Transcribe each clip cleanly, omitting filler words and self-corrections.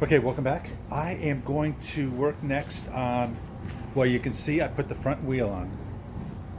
Okay, welcome back. I am going to work next on, well, you can see I put the front wheel on.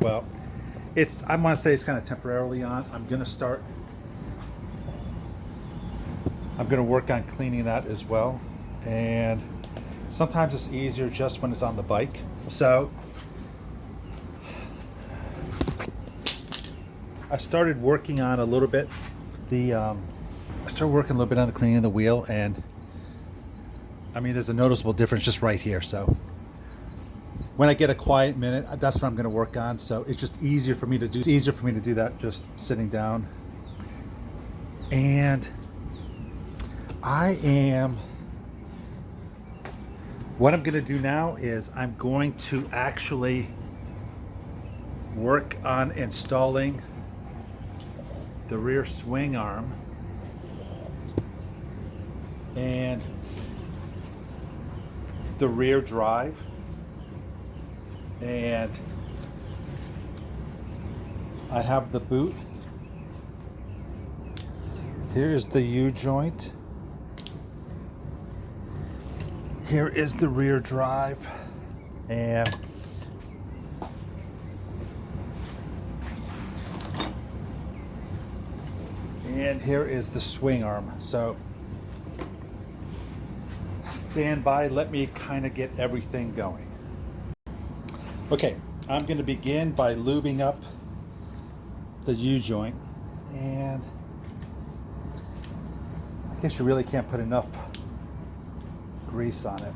Well, I want to say it's kind of temporarily on. I'm going to work on cleaning that as well. And sometimes it's easier just when it's on the bike. So I started working on a little bit I started working a little bit on the cleaning of the wheel, and I mean, there's a noticeable difference just right here. So when I get a quiet minute, that's what I'm going to work on. So it's just easier for me to do. It's easier for me to do that just sitting down. And what I'm going to do now is I'm going to actually work on installing the rear swing arm and the rear drive, and I have the boot. Here is the U-joint. Here is the rear drive, and here is the swing arm. So stand by, let me kind of get everything going. Okay, I'm going to begin by lubing up the U-joint, and I guess you really can't put enough grease on it.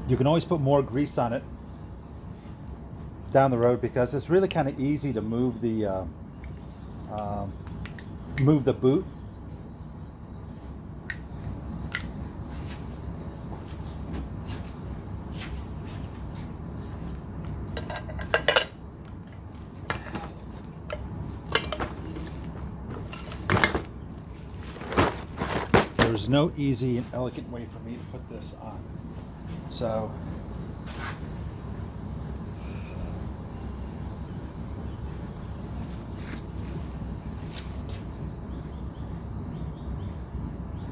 You can always put more grease on it down the road because it's really kind of easy to move the boot. There's no easy and elegant way for me to put this on. So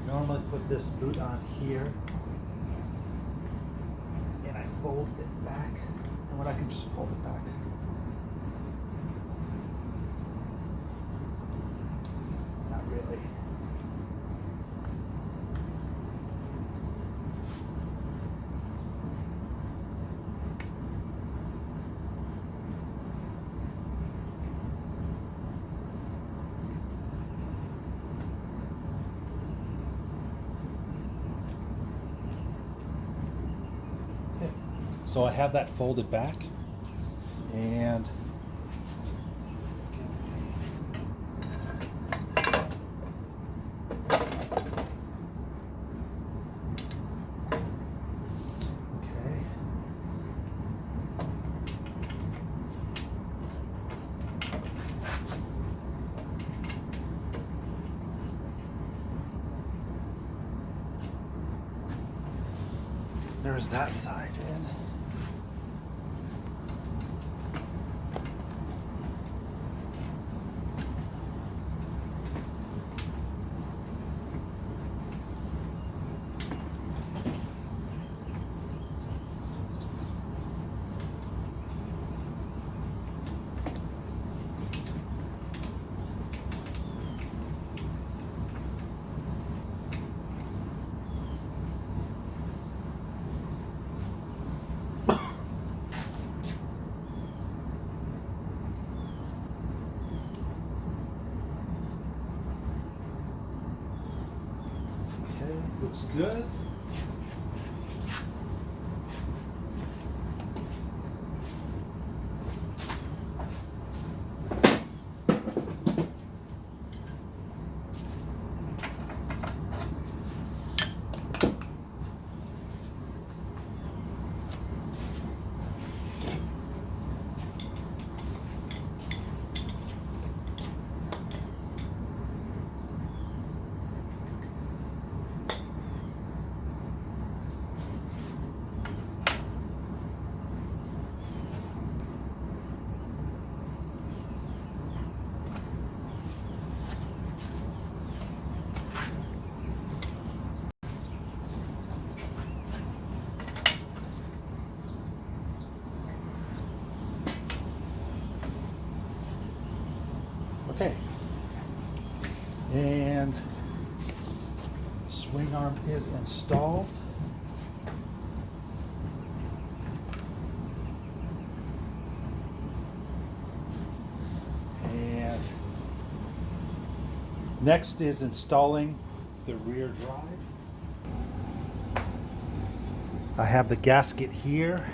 normally put this boot on here, and I fold it back, and when I can just fold it back. Not really. So I have that folded back, and okay. There's that side in. Looks good. And the swing arm is installed. And next is installing the rear drive. I have the gasket here.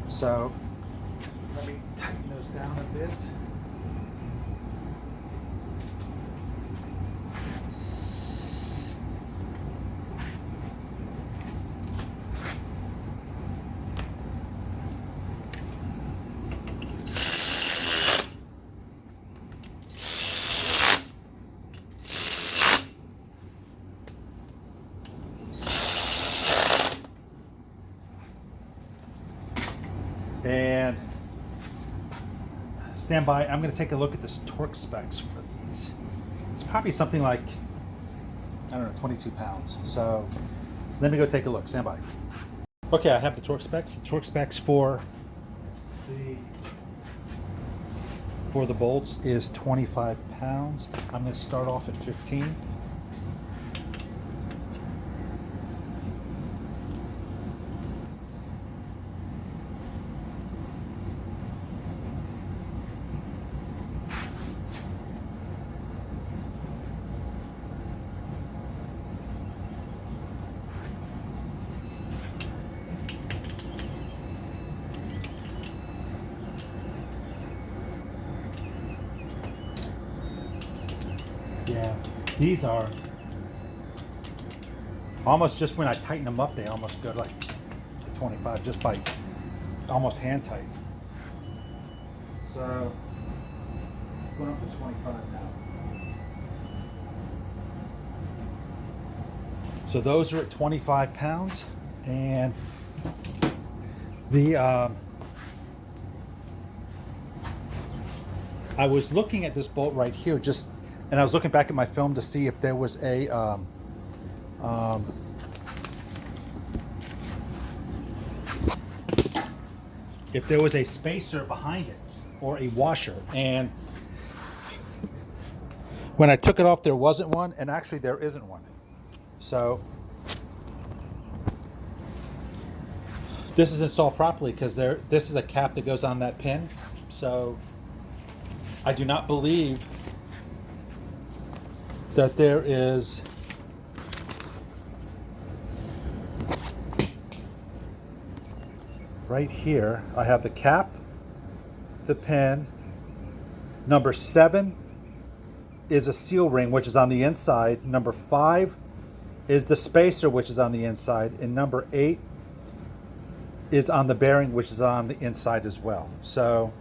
So let me tighten those down a bit. And stand by. I'm going to take a look at the torque specs for these. It's probably something like, I don't know, 22 pounds. So let me go take a look. Stand by. Okay, I have the torque specs. The torque specs for the bolts is 25 pounds. I'm going to start off at 15. Yeah, these are almost, just when I tighten them up, they almost go like to 25 just by almost hand tight. So going up to 25 now. So those are at 25 pounds, and the I was looking at this bolt right here, and I was looking back at my film to see if there was a spacer behind it or a washer. And when I took it off, there wasn't one, and actually there isn't one. So this is installed properly because this is a cap that goes on that pin. So I do not believe that there is right here. I have the cap, the pin. Number 7 is a seal ring, which is on the inside. Number 5 is the spacer, which is on the inside, and number 8 is on the bearing, which is on the inside as well. So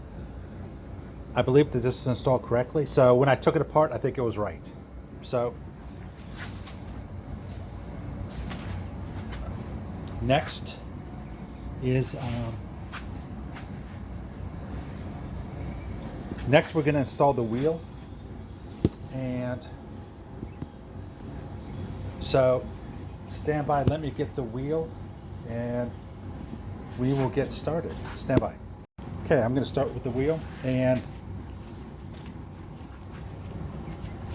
I believe that this is installed correctly. So when I took it apart, I think it was right. So next is next we're going to install the wheel. And so stand by, let me get the wheel and we will get started. Stand by. Okay, I'm going to start with the wheel. And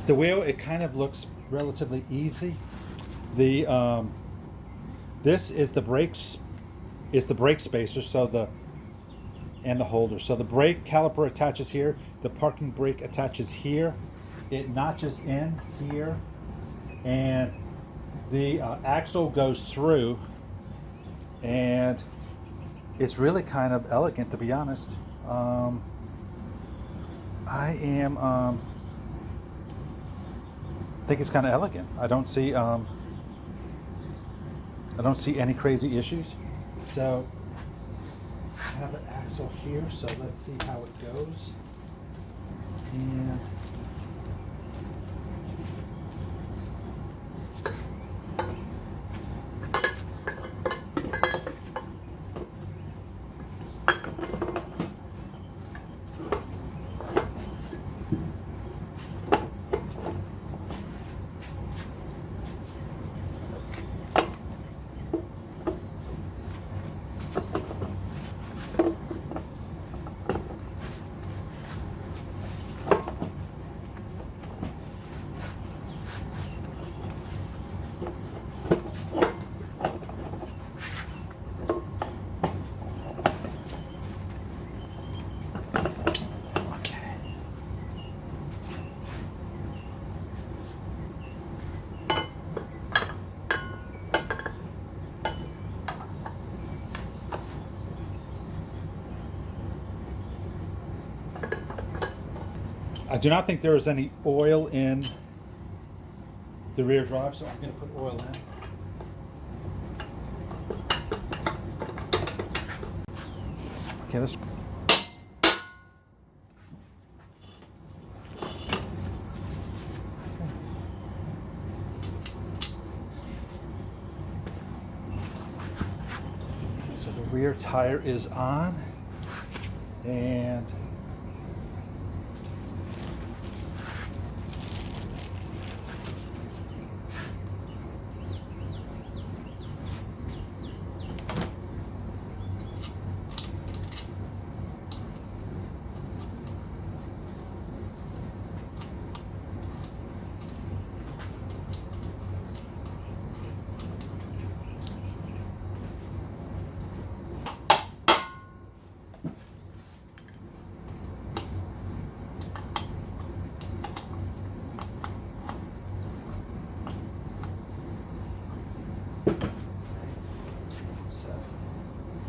the wheel, it kind of looks relatively easy. The this is the brakes, brake spacer, so and the holder. So the brake caliper attaches here. The parking brake attaches here. It notches in here, and the axle goes through, and it's really kind of elegant, to be honest. I think it's kind of elegant. I don't see any crazy issues. So I have an axle here, so let's see how it goes. And I do not think there is any oil in the rear drive, so I'm going to put oil in. Okay, let's. So the rear tire is on, and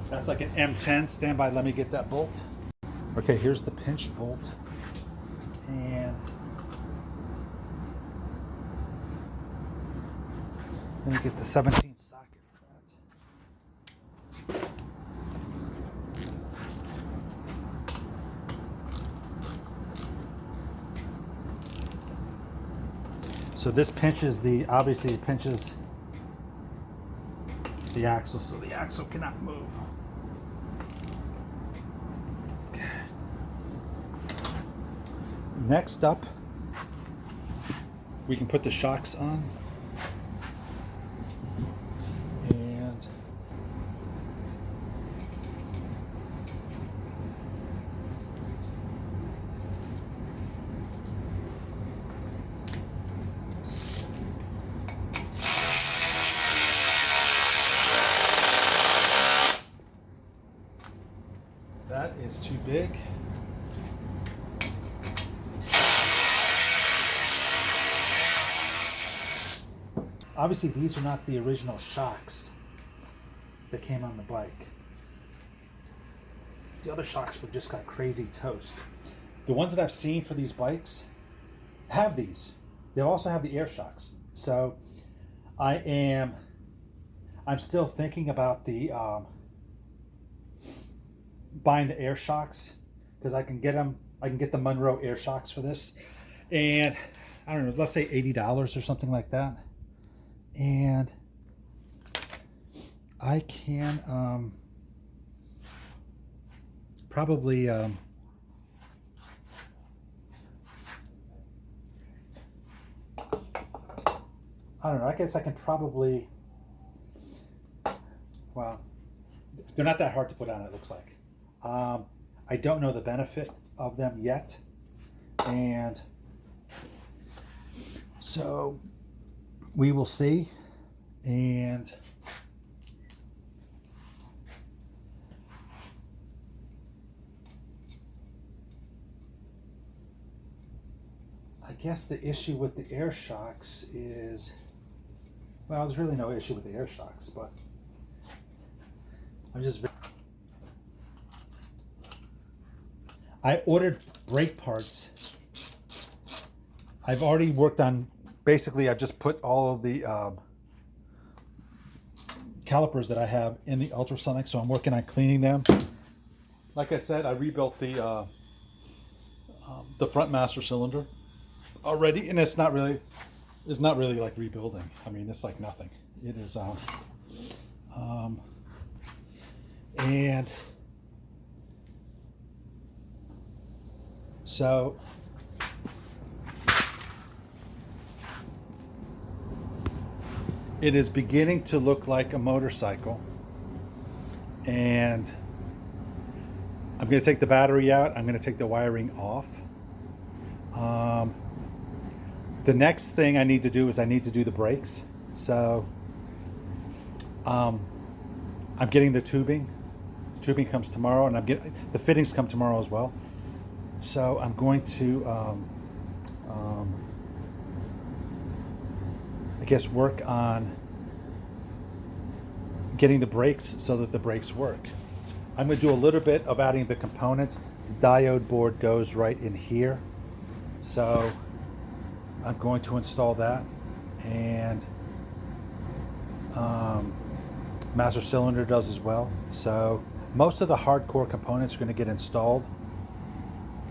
that's like an M10. Stand by, let me get that bolt. Okay, here's the pinch bolt. And let me get the 17 socket for that. So this pinches obviously it pinches the axle, so the axle cannot move. Next up, we can put the shocks on. And that is too big. Obviously, these are not the original shocks that came on the bike. The other shocks were just got crazy toast. The ones that I've seen for these bikes have these. They also have the air shocks. So I'm still thinking about the buying the air shocks, because I can get the Monroe air shocks for this, and I don't know, let's say $80 or something like that. And I can probably I don't know, I guess I can probably, well, they're not that hard to put on, it looks like. I don't know the benefit of them yet, and so we will see. And I guess the issue with the air shocks is, well, there's really no issue with the air shocks, but I ordered brake parts. I've already worked on, basically I've just put all of the calipers that I have in the ultrasonic, so I'm working on cleaning them. Like I said, I rebuilt the front master cylinder already, and it's not really like rebuilding. I mean, it's like nothing. It is and so it is beginning to look like a motorcycle, and I'm going to take the battery out. I'm going to take the wiring off. The next thing I need to do is I need to do the brakes. So I'm getting the tubing. The tubing comes tomorrow, and the fittings come tomorrow as well. So I'm going to I guess work on getting the brakes so that the brakes work. I'm going to do a little bit of adding the components. The diode board goes right in here, So I'm going to install that, and master cylinder does as well. So most of the hardcore components are going to get installed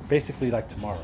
basically like tomorrow.